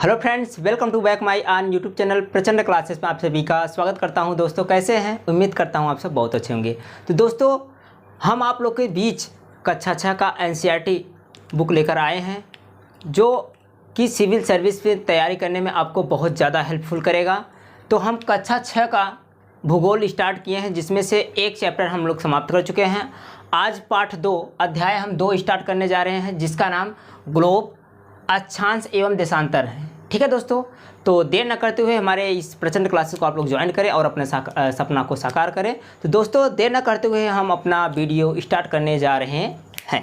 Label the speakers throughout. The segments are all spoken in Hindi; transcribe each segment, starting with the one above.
Speaker 1: Hello friends, welcome to back my own YouTube channel Prachand classes में आप सभी का स्वागत करता हूं। दोस्तों कैसे हैं? उम्मीद करता हूं आप सब बहुत अच्छे होंगे। तो दोस्तों हम आप लोग के बीच कक्षा 6 का एनसीईआरटी बुक लेकर आए हैं जो कि सिविल सर्विस में तैयारी करने में आपको बहुत ज़्यादा हेल्पफुल करेगा। तो हम कक्षा 6 का भूगोल स्टार्ट किए हैं जिसमें से एक चैप्टर हम लोग समाप्त कर चुके हैं। आज पाठ 2 अध्याय हम 2 स्टार्ट करने जा रहे हैं जिसका नाम ग्लोब, अक्षांश एवं देशांतर है। ठीक है दोस्तों, तो देर न करते हुए हमारे इस प्रचंड क्लासेस को आप लोग ज्वाइन करें और अपने सपना को साकार करें। तो दोस्तों देर न करते हुए हम अपना वीडियो स्टार्ट करने जा रहे हैं।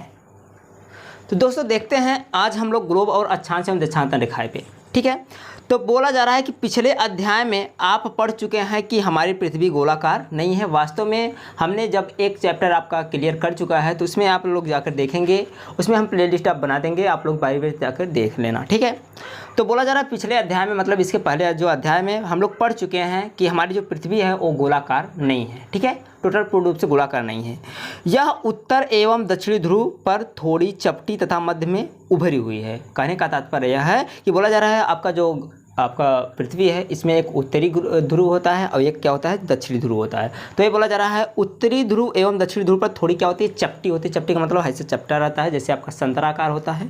Speaker 1: तो दोस्तों देखते हैं आज हम लोग ग्लोब और अक्षांश एवं देशांतर रेखाएं पे। ठीक है, तो बोला जा रहा है कि पिछले अध्याय में आप पढ़ चुके हैं कि हमारी पृथ्वी गोलाकार नहीं है। वास्तव में हमने जब एक चैप्टर आपका क्लियर कर चुका है तो उसमें आप लोग जाकर देखेंगे, उसमें हम प्लेलिस्ट आप बना देंगे, आप लोग बारी बारी जाकर देख लेना। ठीक है, तो बोला जा रहा है पिछले अध्याय में, मतलब इसके पहले जो अध्याय में हम लोग पढ़ चुके हैं कि हमारी जो पृथ्वी है वो गोलाकार नहीं है। ठीक है, टोटल पूर्ण रूप से गोलाकार नहीं है। यह उत्तर एवं दक्षिणी ध्रुव पर थोड़ी चपटी तथा मध्य में उभरी हुई है। कहने का तात्पर्य यह है कि बोला जा रहा है आपका पृथ्वी है, इसमें एक उत्तरी ध्रुव होता है और एक क्या होता है, दक्षिणी ध्रुव होता है। तो ये बोला जा रहा है उत्तरी ध्रुव एवं दक्षिणी ध्रुव पर थोड़ी क्या होती है, चपटी होती है। चपटी का मतलब ऐसे चपटा रहता है जैसे आपका संतराकार होता है।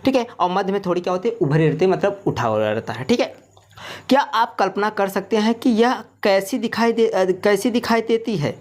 Speaker 1: ठीक है, और मध्य में थोड़ी क्या होती है, उभरी रहती है, मतलब उठा हुआ रहता है। ठीक है, क्या आप कल्पना कर सकते हैं कि यह कैसी दिखाई देती है?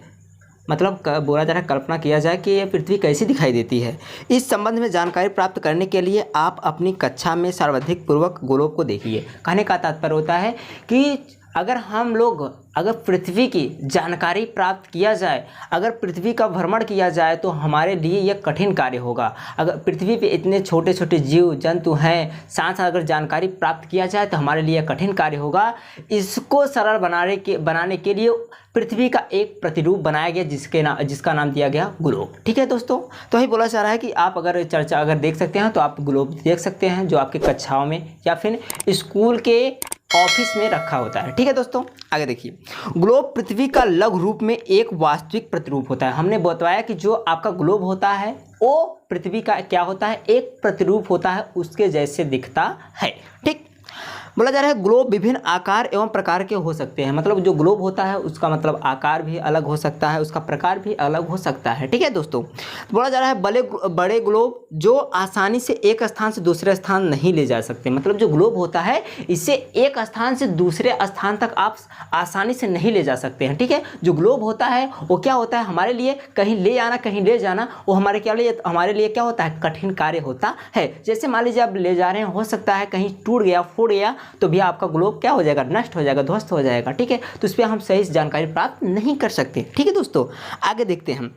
Speaker 1: मतलब बोला जा रहा है कल्पना किया जाए कि यह पृथ्वी कैसी दिखाई देती है। इस संबंध में जानकारी प्राप्त करने के लिए आप अपनी कक्षा में सावधानी पूर्वक ग्लोब को देखिए। कहने का तात्पर्य होता है कि अगर पृथ्वी की जानकारी प्राप्त किया जाए, अगर पृथ्वी का भ्रमण किया जाए तो हमारे लिए यह कठिन कार्य होगा। अगर पृथ्वी पे इतने छोटे छोटे जीव जंतु हैं, साथ साथ अगर जानकारी प्राप्त किया जाए तो हमारे लिए कठिन कार्य होगा। इसको सरल बनाने के लिए पृथ्वी का एक प्रतिरूप बनाया गया जिसका नाम दिया गया ग्लोब। ठीक है दोस्तों, तो यही बोला जा रहा है कि आप अगर चर्चा देख सकते हैं तो आप ग्लोब देख सकते हैं जो आपके कक्षाओं में या फिर स्कूल के ऑफिस में रखा होता है। ठीक है दोस्तों, आगे देखिए। ग्लोब पृथ्वी का लघु रूप में एक वास्तविक प्रतिरूप होता है। हमने बताया कि जो आपका ग्लोब होता है वो पृथ्वी का क्या होता है, एक प्रतिरूप होता है, उसके जैसे दिखता है। ठीक, बोला जा रहा है ग्लोब विभिन्न आकार एवं प्रकार के हो सकते हैं। मतलब जो ग्लोब होता है उसका मतलब आकार भी अलग हो सकता है, उसका प्रकार भी अलग हो सकता है। ठीक है दोस्तों, बोला जा रहा है बड़े ग्लोब जो आसानी से एक स्थान से दूसरे स्थान नहीं ले जा सकते। मतलब जो ग्लोब होता है इससे एक स्थान से दूसरे स्थान तक आप आसानी से नहीं ले जा सकते हैं। ठीक है, जो ग्लोब होता है वो क्या होता है, हमारे लिए कहीं ले आना कहीं ले जाना वो हमारे लिए क्या होता है, कठिन कार्य होता है। जैसे मान लीजिए आप ले जा रहे हैं, हो सकता है कहीं टूट गया, फूट गया तो भी आपका ग्लोब क्या हो जाएगा, नष्ट हो जाएगा, ध्वस्त हो जाएगा। ठीक है, तो इस पर हम सही जानकारी प्राप्त नहीं कर सकते। ठीक है दोस्तों, आगे देखते हैं।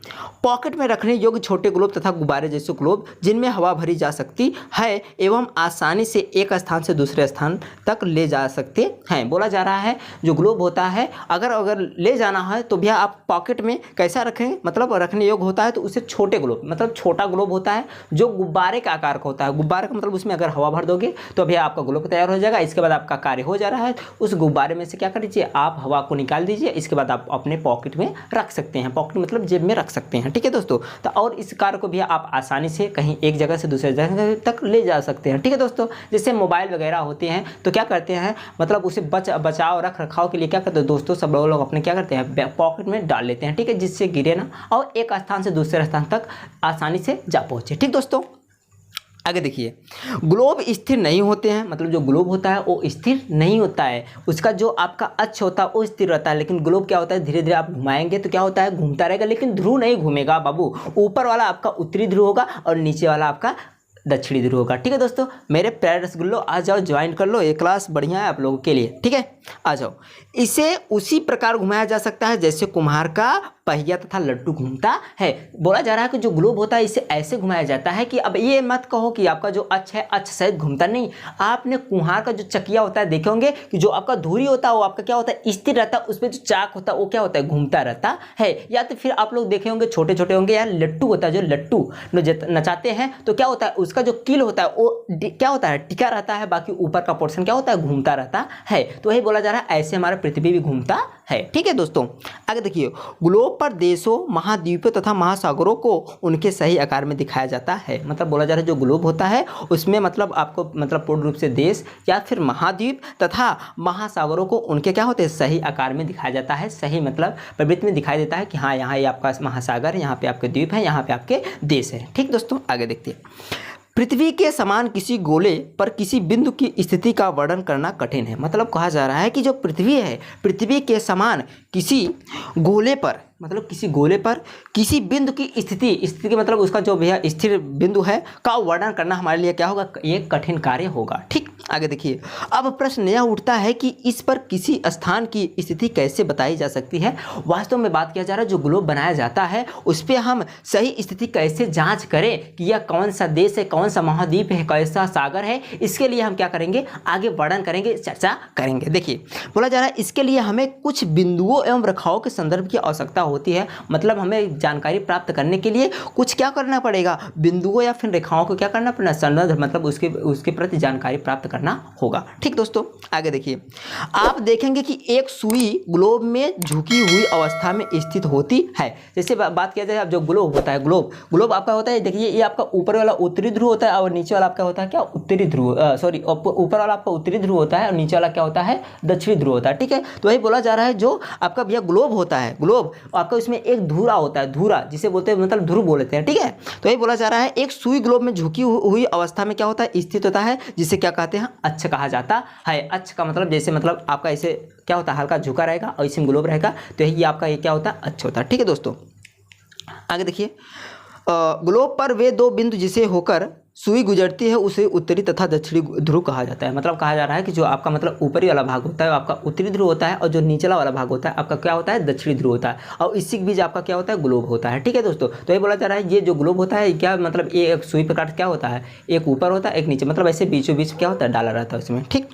Speaker 1: पॉकेट में रखने योग्य छोटे ग्लोब तथा गुब्बारे जैसे ग्लोब जिनमें हवा भरी जा सकती है एवं आसानी से एक स्थान से दूसरे स्थान तक ले जा सकते हैं। बोला जा रहा है जो ग्लोब होता है अगर ले जाना है तो भैया आप पॉकेट में कैसा रखेंगे, मतलब रखने योग्य होता है तो उसे छोटे ग्लोब, मतलब छोटा ग्लोब होता है जो गुब्बारे के आकार का होता है। गुब्बारे का मतलब उसमें अगर हवा भर दोगे तो भैया आपका ग्लोब तैयार हो जाएगा। इसके बाद आपका कार्य हो जा रहा है, उस गुब्बारे में से क्या कर दीजिए, आप हवा को निकाल दीजिए। इसके बाद आप अपने पॉकेट में रख सकते हैं, पॉकेट मतलब जेब में रख सकते हैं। ठीक है दोस्तों, तो और इस कार्य को भी आप आसानी से कहीं एक जगह से दूसरे जगह तक ले जा सकते हैं। ठीक है दोस्तों, जैसे मोबाइल वगैरह होते हैं तो क्या करते हैं, मतलब उसे बचाव रख रखाव के लिए क्या करते हैं दोस्तों, सब लोग अपने क्या करते हैं, पॉकेट में डाल लेते हैं। ठीक है, जिससे गिरे ना और एक स्थान से दूसरे स्थान तक आसानी से जा पहुंचे। ठीक दोस्तों, आगे देखिए। ग्लोब स्थिर नहीं होते हैं, मतलब जो ग्लोब होता है वो स्थिर नहीं होता है, उसका जो आपका अक्ष होता है वो स्थिर रहता है। लेकिन ग्लोब क्या होता है, धीरे धीरे आप घुमाएंगे तो क्या होता है, घूमता रहेगा, लेकिन ध्रुव नहीं घूमेगा बाबू। ऊपर वाला आपका उत्तरी ध्रुव होगा और नीचे वाला आपका दक्षिणी ध्रुव होगा। ठीक है दोस्तों, मेरे प्यारे रसगुल्लो आ जाओ, ज्वाइन कर लो, ये क्लास बढ़िया है आप लोगों के लिए। ठीक है, आ जाओ। इसे उसी प्रकार घुमाया जा सकता है जैसे कुम्हार का पहिया तथा लड्डू घूमता है। बोला जा रहा है कि जो ग्लोब होता है इसे ऐसे घुमाया जाता है कि अब ये मत कहो कि आपका जो अक्ष है अक्ष सहित घूमता नहीं। आपने कुम्हार का जो चकिया होता है देखे होंगे कि जो आपका धुरी होता है वो आपका क्या होता है, स्थिर रहता है, उसमें जो चाक होता है वो क्या होता है, घूमता रहता है। या तो फिर आप लोग देखे होंगे छोटे छोटे होंगे यार लट्टू होता है, जो लट्टू नचाते हैं तो क्या होता है, उसका जो कील होता है वो क्या होता है, टिका रहता है, बाकी ऊपर का पोर्शन क्या होता है, घूमता रहता है। तो वही बोला जा रहा है ऐसे हमारा पृथ्वी भी घूमता है। ठीक है दोस्तों, आगे देखिए, ग्लोब पर देशों, महाद्वीपों तथा महासागरों को उनके सही आकार में दिखाया जाता है। मतलब बोला जा रहा है जो ग्लोब होता है उसमें मतलब आपको मतलब पूर्ण रूप से देश या फिर महाद्वीप तथा महासागरों को उनके क्या होते हैं, सही आकार में दिखाया जाता है। सही मतलब प्रवृत्ति में दिखाई देता है कि हाँ यहाँ ये आपका महासागर है, यहाँ पे आपके द्वीप है, यहाँ पे आपके देश है। ठीक दोस्तों, आगे देखते हैं। पृथ्वी के समान किसी गोले पर किसी बिंदु की स्थिति का वर्णन करना कठिन है। मतलब कहा जा रहा है कि जो पृथ्वी है, पृथ्वी के समान किसी गोले पर, मतलब किसी गोले पर किसी बिंदु की स्थिति के मतलब उसका जो भैया स्थिर बिंदु है का वर्णन करना हमारे लिए क्या होगा, ये कठिन कार्य होगा। ठीक, आगे देखिए। अब प्रश्न यह उठता है कि इस पर किसी स्थान की स्थिति कैसे बताई जा सकती है। वास्तव में बात किया जा रहा है जो ग्लोब बनाया जाता है उस पर हम सही स्थिति कैसे जांच करें कि यह कौन सा देश है, कौन सा महाद्वीप है, कैसा सागर है, इसके लिए हम क्या करेंगे, आगे वर्णन करेंगे, चर्चा करेंगे। देखिए बोला जा रहा है इसके लिए हमें कुछ बिंदुओं एवं रेखाओं के संदर्भ की आवश्यकता होती है। मतलब हमें जानकारी प्राप्त करने के लिए कुछ क्या करना पड़ेगा, बिंदुओं या फिर रेखाओं को क्या करना पड़ेगा, संदर्भ मतलब उसके प्रति जानकारी प्राप्त करना होगा। ठीक दोस्तों, आगे देखिए। आप देखेंगे कि एक सुई ग्लोब में झुकी हुई अवस्था में स्थित होती है। जैसे बात किया जाए अब जो ग्लोब होता है, ग्लोब आपका होता है, देखिए ये आपका ऊपर वाला उत्तरी ध्रुव होता है और नीचे वाला आपका होता है क्या, उत्तरी ध्रुव, सॉरी ऊपर वाला आपका उत्तरी ध्रुव होता है और नीचे वाला क्या होता है, दक्षिणी ध्रुव होता है। ठीक है, तो वही बोला जा रहा है जो आपका भैया ग्लोब होता है, ग्लोब आपका इसमें एक धुरा होता है, धुरा जिसे बोलते हैं मतलब ध्रुव बोलते हैं। ठीक है, तो यही बोला जा रहा है एक सुई ग्लोब में झुकी हुई अवस्था में क्या होता है, स्थित होता है, जिसे क्या कहते हैं, अक्ष कहा जाता है। अक्ष का मतलब जैसे मतलब आपका ऐसे क्या होता है, हल्का झुका रहेगा और इसमें ग्लोब रहेगा, तो ये आपका ये क्या होता है, अक्ष होता है। ठीक है दोस्तों, आगे देखिए। ग्लोब पर वे दो बिंदु जिसे होकर सुई गुजरती है उसे उत्तरी तथा दक्षिणी ध्रुव कहा जाता है। मतलब कहा जा रहा है कि जो आपका मतलब ऊपरी वाला भाग होता है आपका उत्तरी ध्रुव होता है और जो निचला वाला भाग होता है आपका क्या होता है, दक्षिणी ध्रुव होता है, और इसी के बीच आपका क्या होता है, ग्लोब होता है। ठीक है दोस्तों, तो ये बोला जा रहा है ये जो ग्लोब होता है क्या मतलब ये एक सुई प्रकार क्या होता है, एक ऊपर होता है एक नीचे, मतलब ऐसे बीचों बीच क्या होता है, डाला रहता है उसमें। ठीक,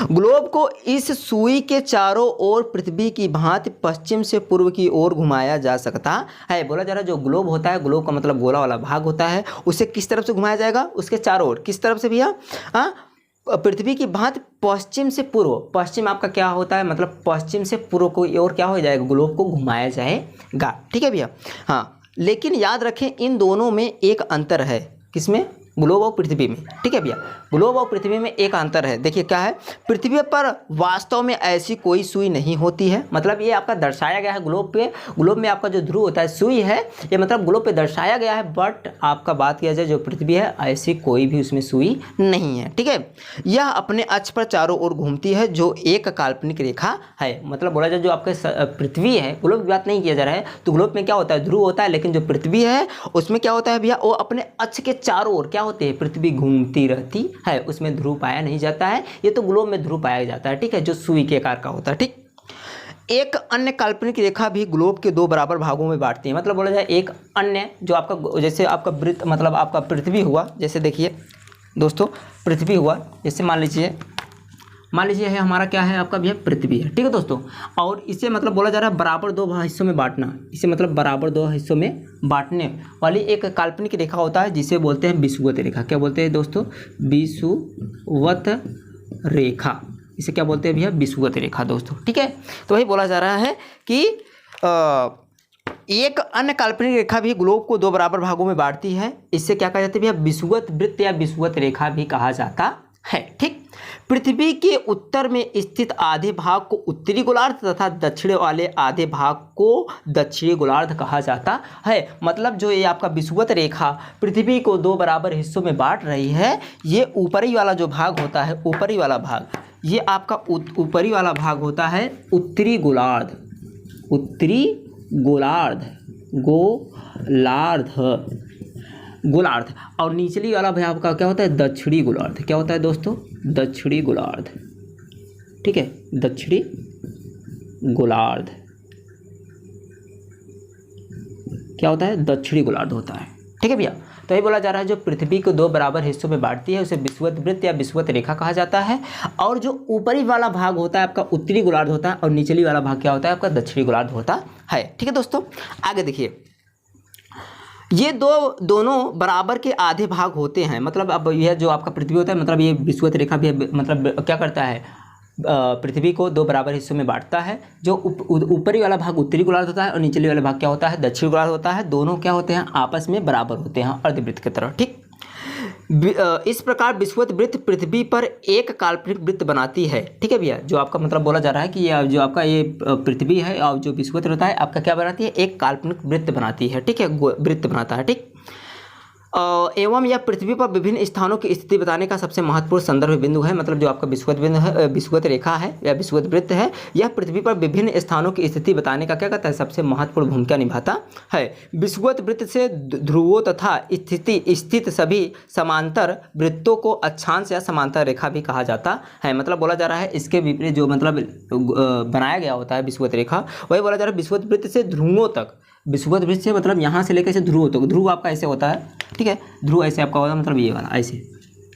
Speaker 1: ग्लोब को इस सुई के चारों ओर पृथ्वी की भांति पश्चिम से पूर्व की ओर घुमाया जा सकता है। बोला जा रहा है जो ग्लोब होता है, ग्लोब का मतलब गोला वाला भाग होता है, उसे किस तरफ से घुमाया जाएगा, उसके चारों ओर, किस तरफ से भैया, पृथ्वी की भांति पश्चिम से पूर्व, पश्चिम आपका क्या होता है, मतलब पश्चिम से पूर्व को और क्या हो जाएगा, ग्लोब को घुमाया जाएगा। ठीक है भैया, हाँ, लेकिन याद रखें इन दोनों में एक अंतर है, किसमें, ग्लोब और पृथ्वी में। ठीक है भैया, ग्लोब और पृथ्वी में एक अंतर है। देखिए क्या है, पृथ्वी पर वास्तव में ऐसी कोई सुई नहीं होती है, मतलब ये आपका दर्शाया गया है ग्लोब पे, ग्लोब में आपका जो ध्रुव होता है सुई है, ये मतलब ग्लोब पे दर्शाया गया है, बट आपका बात किया जाए जो पृथ्वी है ऐसी कोई भी उसमें सुई नहीं है। ठीक है, यह अपने अक्ष पर चारों ओर घूमती है जो एक काल्पनिक रेखा है। मतलब बोला जाए जो आपके पृथ्वी है, ग्लोब की बात नहीं किया जा रहा है, तो ग्लोब में क्या होता है, ध्रुव होता है, लेकिन जो पृथ्वी है उसमें क्या होता है भैया, वो अपने अक्ष के चारों ओर क्या होते हैं, पृथ्वी घूमती रहती है, उसमें ध्रुव पाया नहीं जाता है। ये तो ग्लोब में ध्रुव पाया जाता है। ठीक है, जो सुई के आकार का होता है। ठीक, एक अन्य काल्पनिक रेखा भी ग्लोब के दो बराबर भागों में बांटती है। मतलब बोला जाए एक अन्य जो आपका जैसे आपका वृत्त मतलब आपका पृथ्वी हुआ, जैसे देखिए दोस्तों पृथ्वी हुआ, जैसे मान लीजिए है हमारा क्या है, आपका भैया पृथ्वी है। ठीक है दोस्तों, और इसे मतलब बोला जा रहा है बराबर दो हिस्सों में बांटना, इसे मतलब बराबर दो हिस्सों में बांटने वाली एक काल्पनिक रेखा होता है जिसे बोलते हैं विषुवत रेखा। क्या बोलते हैं दोस्तों, विषुवत रेखा, इसे क्या बोलते हैं भैया, विषुवत रेखा दोस्तों। ठीक है, तो वही बोला जा रहा है कि एक अन्य काल्पनिक रेखा भी ग्लोब को दो बराबर भागों में बांटती है, इससे क्या कहा जाता है भैया, विषुवत वृत्त या विषुवत रेखा भी कहा जाता है। ठीक, पृथ्वी के उत्तर में स्थित आधे भाग को उत्तरी गोलार्ध तथा दक्षिण वाले आधे भाग को दक्षिणी गोलार्ध कहा जाता है। मतलब जो ये आपका विषुवत रेखा पृथ्वी को दो बराबर हिस्सों में बांट रही है, ये ऊपरी वाला जो भाग होता है, ऊपरी वाला भाग, ये आपका ऊपरी वाला भाग होता है उत्तरी गोलार्ध, उत्तरी गोलार्ध, गोलार्ध, और निचली वाला भाग आपका क्या होता है, दक्षिणी गोलार्ध। क्या होता है दोस्तों, दक्षिणी गोलार्ध। ठीक है, दक्षिणी गोलार्ध क्या होता है, दक्षिणी गोलार्ध होता है। ठीक है भैया, तो ये बोला जा रहा है जो पृथ्वी को दो बराबर हिस्सों में बांटती है उसे विषुवत वृत्त या विषुवत रेखा कहा जाता है, और जो ऊपरी वाला भाग होता है आपका उत्तरी गोलार्ध होता है और निचली वाला भाग क्या होता है, आपका दक्षिणी गोलार्ध होता है। ठीक है दोस्तों, आगे देखिए। ये दोनों बराबर के आधे भाग होते हैं। मतलब अब यह जो आपका पृथ्वी होता है, मतलब ये विषुवत रेखा भी मतलब क्या करता है, पृथ्वी को दो बराबर हिस्सों में बांटता है। जो ऊपरी वाला भाग उत्तरी गोलार्ध होता है और निचले वाला भाग क्या होता है, दक्षिणी गोलार्ध होता है। दोनों क्या होते हैं, आपस में बराबर होते हैं अर्धवृत्त की तरह। ठीक, इस प्रकार विषुवत वृत्त पृथ्वी पर एक काल्पनिक वृत्त बनाती है। ठीक है भैया, जो आपका मतलब बोला जा रहा है कि ये जो आपका ये पृथ्वी है और जो विषुवत होता है आपका क्या बनाती है, एक काल्पनिक वृत्त बनाती है। ठीक है, वृत्त बनाता है। ठीक, एवं यह पृथ्वी पर विभिन्न स्थानों की स्थिति बताने का सबसे महत्वपूर्ण संदर्भ बिंदु है। मतलब जो आपका विषुवत बिंदु है, विषुवत रेखा है या विषुवत वृत्त है, यह पृथ्वी पर विभिन्न स्थानों की स्थिति बताने का क्या करता है, सबसे महत्वपूर्ण भूमिका निभाता है। विषुवत वृत्त से ध्रुवों तथा स्थित सभी समांतर वृत्तों को अक्षांश या समांतर रेखा भी कहा जाता है। मतलब बोला जा रहा है इसके विपरीत जो मतलब बनाया गया होता है विषुवत रेखा, वही बोला जा रहा है विषुवत वृत्त से ध्रुवों तक। विषुवत वृत्त से मतलब यहाँ से लेकर ऐसे ध्रुव तक, ध्रुव आपका ऐसे होता है। ठीक है, ध्रुव ऐसे आपका होता है, मतलब ये वाला ऐसे।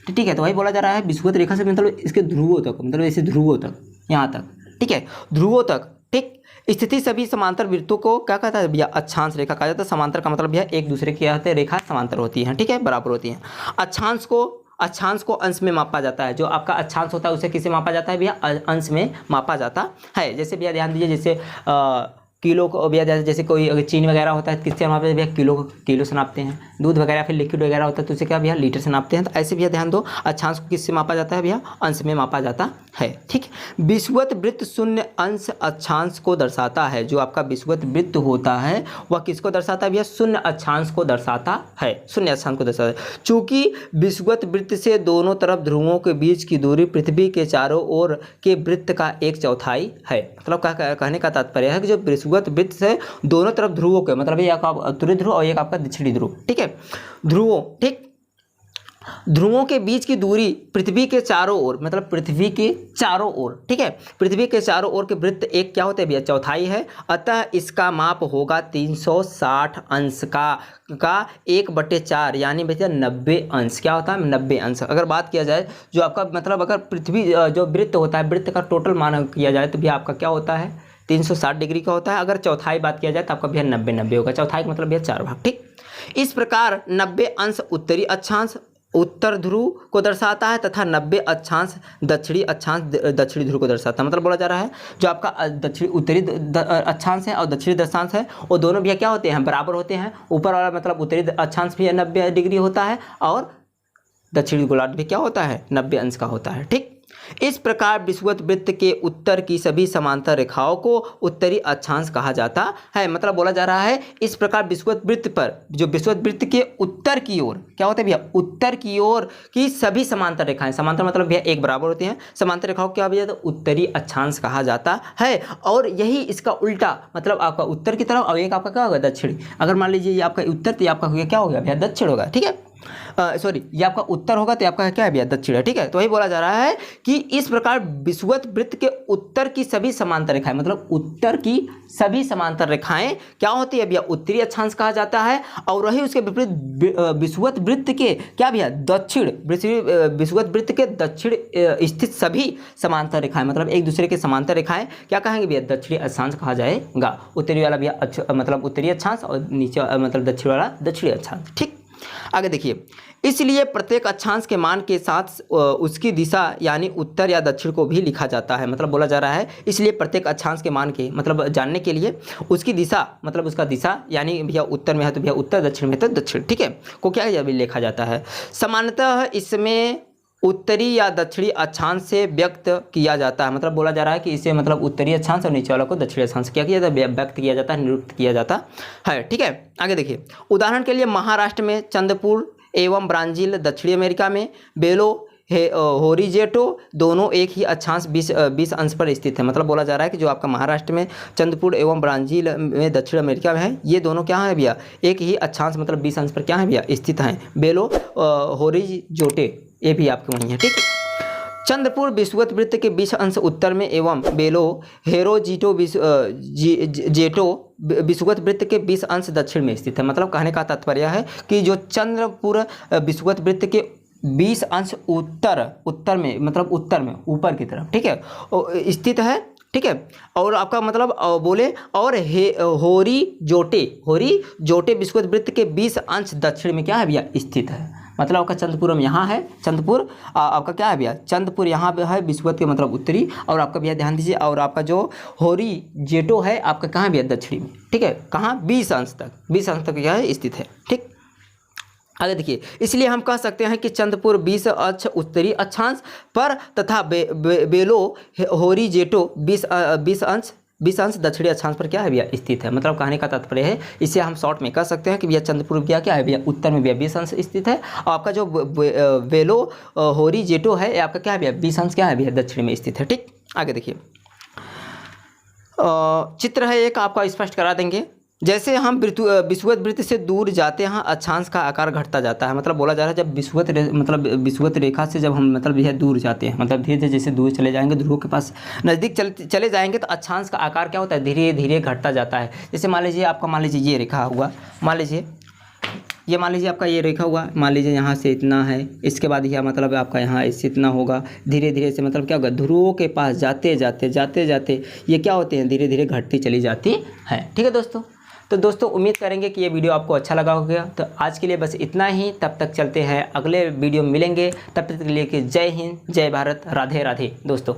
Speaker 1: ठीक है, तो वही बोला जा रहा है विषुवत रेखा से मतलब इसके ध्रुवों तक, मतलब ऐसे ध्रुवों तक, यहाँ तक। ठीक है, ध्रुवों तक। ठीक, स्थिति सभी समांतर वृत्तों को क्या कहता है भैया, अक्षांश रेखा कहा जाता है। समांतर का मतलब भैया एक दूसरे की कहते हैं रेखा समांतर होती है। ठीक है, बराबर होती है। अक्षांश को अंश में मापा जाता है। जो आपका अक्षांश होता है उसे किसे मापा जाता है भैया, अंश में मापा जाता है। जैसे भैया ध्यान दीजिए, जैसे किलो को भैया जैसे कोई अगर चीनी वगैरह होता है किससे नापते हैं भैया, किलो से नापते हैं। दूध वगैरह फिर लिक्विड वगैरह होता है तो उसे क्या भैया, लीटर से नापते हैं। तो ऐसे भैया ध्यान दो, अक्षांश को किससे मापा जाता है भैया, अंश में मापा जाता है। ठीक, विषुवत वृत्त शून्य अंश अक्षांश को दर्शाता है। जो आपका विषुवत वृत्त होता है वह किसको दर्शाता है भैया, शून्य अक्षांश को दर्शाता है। शून्य अक्षांश को दर्शाता है। चूंकि विषुवत वृत्त से दोनों तरफ ध्रुवों के बीच की दूरी पृथ्वी के चारों ओर के वृत्त का 1/4 है। मतलब कहने का तात्पर्य है कि जो विषुवत वृत्त से दोनों तरफ ध्रुवों के, मतलब ये आपका उत्तरी ध्रुव और एक आपका दक्षिणी ध्रुव। ठीक है, ध्रुवों, ठीक, ध्रुवों के बीच की दूरी पृथ्वी के चारों ओर, मतलब पृथ्वी के चारों ओर। ठीक है, पृथ्वी के चारों ओर के वृत्त एक क्या होते हैं भैया, चौथाई है। अतः इसका माप होगा 360 अंश का 1/4, यानी भैया 90 अंश। क्या होता है, 90 अंश। अगर बात किया जाए जो आपका मतलब अगर पृथ्वी जो वृत्त होता है, वृत्त का टोटल मान किया जाए तो भैया आपका क्या होता है, 360 डिग्री का होता है। अगर चौथाई बात किया जाए तो आपका भैया 90 होगा। चौथाई का मतलब भैया 4 भाग। ठीक, इस प्रकार 90 अंश उत्तरी अक्षांश उत्तर ध्रुव को दर्शाता है तथा 90 अक्षांश दक्षिणी ध्रुव को दर्शाता है। मतलब बोला जा रहा है जो आपका उत्तरी अक्षांश है और दक्षिणी दशांश है वो दोनों भैया क्या होते हैं, बराबर होते हैं। ऊपर वाला मतलब उत्तरी अक्षांश भी 90 डिग्री होता है और दक्षिणी गोलार्ध भी क्या होता है, 90 अंश का होता है। ठीक, इस प्रकार विषुवत वृत्त के उत्तर की सभी समांतर रेखाओं को उत्तरी अक्षांश कहा जाता है। मतलब बोला जा रहा है इस प्रकार विषुवत वृत्त पर, जो विषुवत वृत्त के उत्तर की ओर क्या होता है भैया, उत्तर की ओर की सभी समांतर रेखाएं, समांतर मतलब भैया एक बराबर होती हैं। समांतर रेखाओं क्या भैया, तो उत्तरी अक्षांश कहा जाता है। और यही इसका उल्टा मतलब आपका उत्तर की तरफ और एक आपका क्या होगा, दक्षिणी। अगर मान लीजिए ये आपका उत्तर तो ये आपका क्या हो गया भैया, दक्षिण होगा। ठीक है, सॉरी ये आपका उत्तर होगा तो आपका क्या है भैया, दक्षिण है। ठीक है, तो वही बोला जा रहा है कि इस प्रकार विषुवत वृत्त के उत्तर की सभी समांतर रेखाएं, मतलब उत्तर की सभी समांतर रेखाएं क्या होती है भैया, उत्तरी अक्षांश कहा जाता है। और वही उसके विपरीत विषुवत वृत्त के क्या भैया, दक्षिण, विषुवत वृत्त के दक्षिण स्थित सभी समांतर रेखाएं, मतलब एक दूसरे के समांतर रेखाएं क्या कहेंगे भैया, दक्षिणी अक्षांश कहा जाएगा। उत्तरी वाला भैया मतलब उत्तरी अक्षांश और नीचे मतलब दक्षिण वाला दक्षिणी अक्षांश। ठीक, आगे देखिए, इसलिए प्रत्येक अक्षांश के मान के साथ उसकी दिशा यानी उत्तर या दक्षिण को भी लिखा जाता है। मतलब बोला जा रहा है इसलिए प्रत्येक अक्षांश के मान के मतलब जानने के लिए उसकी दिशा मतलब उसका दिशा यानी भैया उत्तर में है तो भैया उत्तर, दक्षिण में तो दक्षिण। ठीक है, को क्या लिखा जाता है। सामान्यतः इसमें उत्तरी या दक्षिणी अक्षांश से व्यक्त किया जाता है। मतलब बोला जा रहा है कि इसे मतलब उत्तरी अक्षांश और नीचे वाला को दक्षिणी अक्षांश क्या किया जाता है, व्यक्त किया जाता है, निरूपित किया जाता है। ठीक है, आगे देखिए, उदाहरण के लिए महाराष्ट्र में चंद्रपुर एवं ब्राज़ील, दक्षिणी अमेरिका में बेलो होरिजेटो दोनों एक ही अक्षांश 20 अंश पर स्थित है। मतलब बोला जा रहा है कि जो आपका महाराष्ट्र में चंद्रपुर एवं ब्राज़ील में दक्षिण अमेरिका में है, ये दोनों क्या है भैया, एक ही अक्षांश मतलब 20 अंश पर क्या है भैया, स्थित हैं। बेलो होरिजेटो ये भी आपके वहीं है। ठीक, चंद्रपुर विषुवत वृत्त के 20 अंश उत्तर में एवं बेलो हेरोजिटो जेटो विषुवत वृत्त के 20 अंश दक्षिण में स्थित है। मतलब कहने का तात्पर्य है कि जो चंद्रपुर विषुवत वृत्त के 20 अंश उत्तर में मतलब उत्तर में ऊपर की तरफ, ठीक है, स्थित है ठीक है। और आपका मतलब बोले और होरी जोटे विषुवत वृत्त के 20 अंश दक्षिण में क्या है भैया स्थित है। मतलब आपका चंद्रपुरम यहाँ है, चंद्रपुर आपका क्या है भैया, चंद्रपुर यहाँ पे है विषुवत के मतलब उत्तरी, और आपका भैया ध्यान दीजिए, और आपका जो होरी जेटो है आपका कहाँ भैया दक्षिणी में, ठीक है। कहाँ 20 अंश तक क्या है स्थित है, ठीक। आगे देखिए, इसलिए हम कह सकते हैं कि चंद्रपुर 20 अंश उत्तरी अक्षांश पर तथा बेलो होरी जेटो 20 अंश दक्षिणी अक्षांश पर क्या है भैया स्थित है। मतलब कहने का तात्पर्य है, इसे हम शॉर्ट में कह सकते हैं कि भैया चंद्रपुर क्या है भैया उत्तर में भैया 20 अंश स्थित है, और आपका जो बेलो होरी जेटो है आपका क्या है भैया 20 अंश क्या है भैया दक्षिण में स्थित है, ठीक। आगे देखिए, चित्र है एक, आपका स्पष्ट करा देंगे। जैसे हम विषुवत वृत्त से दूर जाते हैं अक्षांश का आकार घटता जाता है। मतलब बोला जा रहा है जब विषुवत रेखा से जब हम मतलब यह दूर जाते हैं, मतलब धीरे धीरे जैसे दूर चले जाएंगे, ध्रुवों के पास नज़दीक चले जाएंगे तो अक्षांश का आकार क्या होता है धीरे धीरे घटता जाता है। जैसे मान लीजिए आपका, मान लीजिए ये रेखा हुआ, मान लीजिए आपका ये रेखा हुआ, मान लीजिए यहाँ से इतना है, इसके बाद यह मतलब आपका यहाँ इससे इतना होगा, धीरे धीरे से मतलब क्या होगा ध्रुवों के पास जाते जाते ये क्या होते हैं धीरे धीरे घटती चली जाती है, ठीक है दोस्तों। तो दोस्तों उम्मीद करेंगे कि ये वीडियो आपको अच्छा लगा होगा। तो आज के लिए बस इतना ही, तब तक चलते हैं, अगले वीडियो मिलेंगे, तब तक के लिए कि जय हिंद, जय भारत, राधे राधे दोस्तों।